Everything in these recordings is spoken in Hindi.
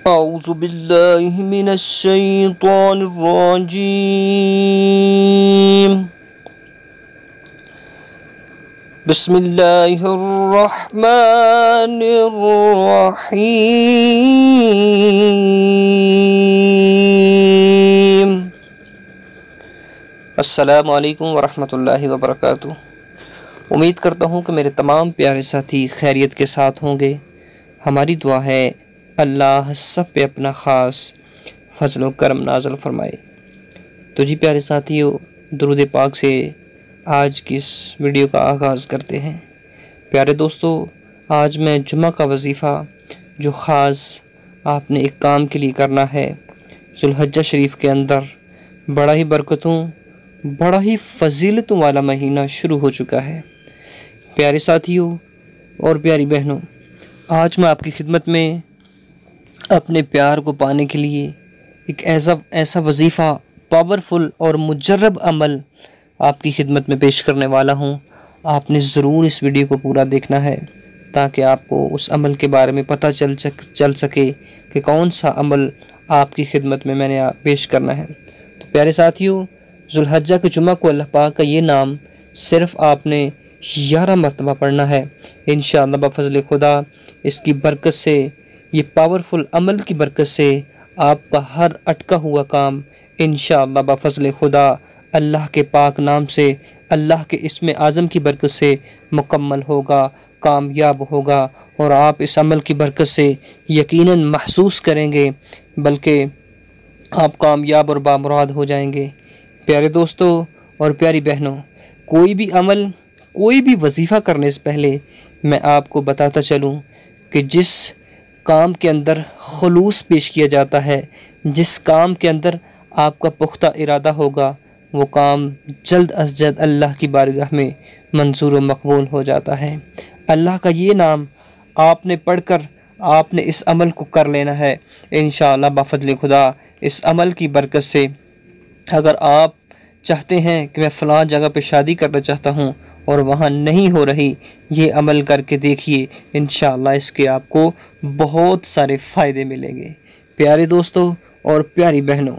औज़ु बिल्लाहि मिनश शैतानिर रजीम। बिस्मिल्लाहिर रहमानिर रहीम। अस्सलामु अलैकुम वरहमतुल्लाहि वबरकातुहू। उम्मीद करता हूँ कि मेरे तमाम प्यारे साथी खैरियत के साथ होंगे। हमारी दुआ है अल्लाह सब पे अपना ख़ास फजल व करम नाज़िल फरमाए। तो जी प्यारे साथियों, दुरूद पाक से आज की इस वीडियो का आगाज़ करते हैं। प्यारे दोस्तों, आज मैं जुम्मा का वजीफ़ा जो ख़ास आपने एक काम के लिए करना है, ज़ुल्हज्जा शरीफ के अंदर बड़ा ही बरकतों, बड़ा ही फजीलतों वाला महीना शुरू हो चुका है। प्यारे साथियों और प्यारी बहनों, आज मैं आपकी खिदमत में अपने प्यार को पाने के लिए एक ऐसा वजीफ़ा, पावरफुल और मुजर्रब अमल आपकी खिदमत में पेश करने वाला हूँ। आपने ज़रूर इस वीडियो को पूरा देखना है ताकि आपको उस अमल के बारे में पता चल सके कि कौन सा अमल आपकी खिदमत में मैंने पेश करना है। तो प्यारे साथियों, ज़ुल्हज्जा के जुम्मा को अल्लाह पाक का ये नाम सिर्फ़ आपने 11 मरतबा पढ़ना है। इंशाअल्लाह बफ़ज़ल खुदा इसकी बरकत से, ये पावरफुल अमल की बरकत से आपका हर अटका हुआ काम इंशाअल्लाह बफ़ज़ल खुदा अल्लाह के पाक नाम से, अल्लाह के इस्म आज़म की बरकत से मुकम्मल होगा, कामयाब होगा और आप इस अमल की बरकत से यकीनन महसूस करेंगे, बल्कि आप कामयाब और बामुराद हो जाएंगे। प्यारे दोस्तों और प्यारी बहनों, कोई भी अमल, कोई भी वजीफ़ा करने से पहले मैं आपको बताता चलूँ कि जिस काम के अंदर खुलूस पेश किया जाता है, जिस काम के अंदर आपका पुख्ता इरादा होगा, वो काम जल्द अज जल्द अल्लाह की बारगाह में मंजूर व मकबूल हो जाता है। अल्लाह का ये नाम आपने पढ़कर आपने इस अमल को कर लेना है। इंशाअल्लाह बफ़ज़ल खुदा इस अमल की बरकत से, अगर आप चाहते हैं कि मैं फ़लाँ जगह पे शादी करना चाहता हूँ और वहाँ नहीं हो रही, ये अमल करके देखिए, इंशाअल्लाह इसके आपको बहुत सारे फ़ायदे मिलेंगे। प्यारे दोस्तों और प्यारी बहनों,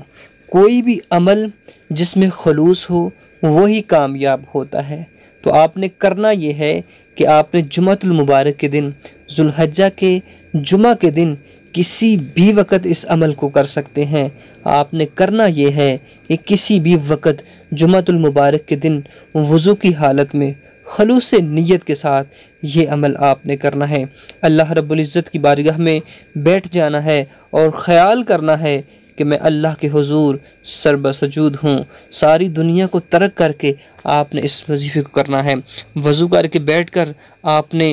कोई भी अमल जिसमें खुलूस हो वही कामयाब होता है। तो आपने करना ये है कि आपने जुम्मतुल मुबारक के दिन, ज़ुल्हज्जा के जुमा के दिन किसी भी वक़्त इस अमल को कर सकते हैं। आपने करना ये है कि किसी भी वक़्त जुम्मतुल मुबारक के दिन वज़ू की हालत में खलूस नियत के साथ ये अमल आपने करना है। अल्लाह रब्बुल इज़्ज़त की बारगाह में बैठ जाना है और ख़याल करना है कि मैं अल्लाह के हुज़ूर सरबसजूद हूँ। सारी दुनिया को तर्क करके आपने इस वजीफ़े को करना है। वज़ू करके बैठकर आपने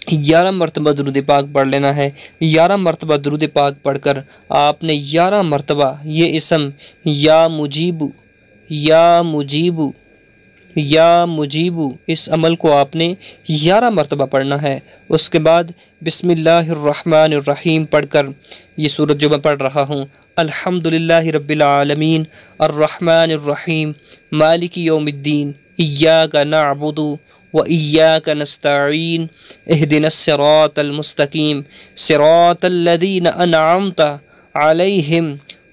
11 मरतबा दुरूद पाक पढ़ लेना है। 11 मरतबा दुरूद पाक पढ़कर आपने 11 मरतबा ये इसम या मुजीबु, या मुजीबु, या मुजीबु, इस अमल को आपने 11 मरतबा पढ़ना है। उसके बाद बिस्मिल्लाहिर्रहमानिर्रहीम पढ़कर ये सूरत जो मैं पढ़ रहा हूँ, अल्हम्दुलिल्लाहि रब्बिल आलमीन अर्रहमानिर्रहीम मालिकी यौमिद्दीन इय्याका नअबुदु व इय्याका नस्तईन इहदिनस सिरातल मुस्तकीम सिरातल लज़ीना अनअमता अलैहिम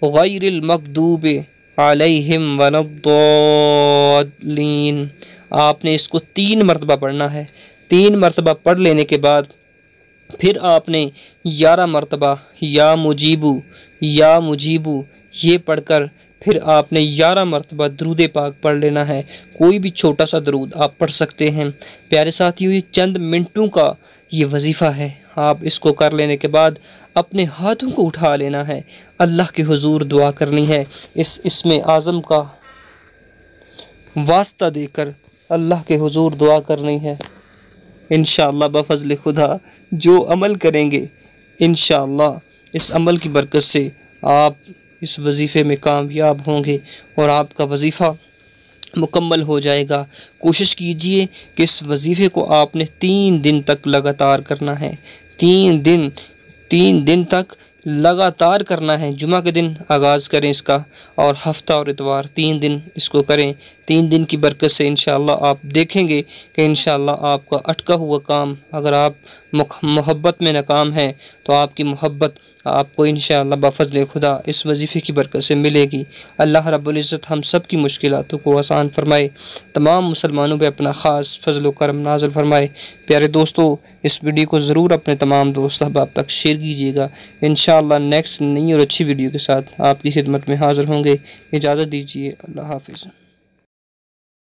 गैरिल मग़दूबि अलैहिम वलद्दाल्लीन। आपने इसको 3 मरतबा पढ़ना है। 3 मरतबा पढ़ लेने के बाद फिर आपने 11 मरतबा या मुजीबू, या मुजीबू ये पढ़कर फिर आपने 11 मरतबा दरूद पाक पढ़ लेना है। कोई भी छोटा सा दरूद आप पढ़ सकते हैं। प्यारे साथियों, ये चंद मिनटों का ये वजीफ़ा है। आप इसको कर लेने के बाद अपने हाथों को उठा लेना है, अल्लाह के हुजूर दुआ करनी है, इसमें आज़म का वास्ता देकर अल्लाह के हुजूर दुआ करनी है। इंशाअल्लाह बफ़ज़ल खुदा जो अमल करेंगे, इंशाअल्लाह इस अमल की बरकत से आप इस वजीफ़े में कामयाब होंगे और आपका वजीफ़ा मुकम्मल हो जाएगा। कोशिश कीजिए कि इस वजीफ़े को आपने 3 दिन तक लगातार करना है। 3 दिन तक लगातार करना है। जुमा के दिन आगाज़ करें इसका और हफ्ता और इतवार 3 दिन इसको करें। 3 दिन की बरकत से इंशाअल्लाह आप देखेंगे कि इंशाअल्लाह आपका अटका हुआ काम, अगर आप मोहब्बत में नाकाम हैं तो आपकी मोहब्बत आपको इंशाअल्लाह बफज़ल खुदा इस वजीफ़े की बरकत से मिलेगी। अल्लाह रब्बुल इज़्ज़त हम सब की मुश्किलातों को आसान फरमाए, तमाम मुसलमानों पे अपना ख़ास फजल व करम नाज़िल फरमाए। प्यारे दोस्तों, इस वीडियो को ज़रूर अपने तमाम दोस्त अहबाब तक शेयर कीजिएगा। इंशाअल्लाह नेक्स्ट नई और अच्छी वीडियो के साथ आपकी खिदमत में हाज़िर होंगे। इजाज़त दीजिए, अल्लाह हाफ़िज़।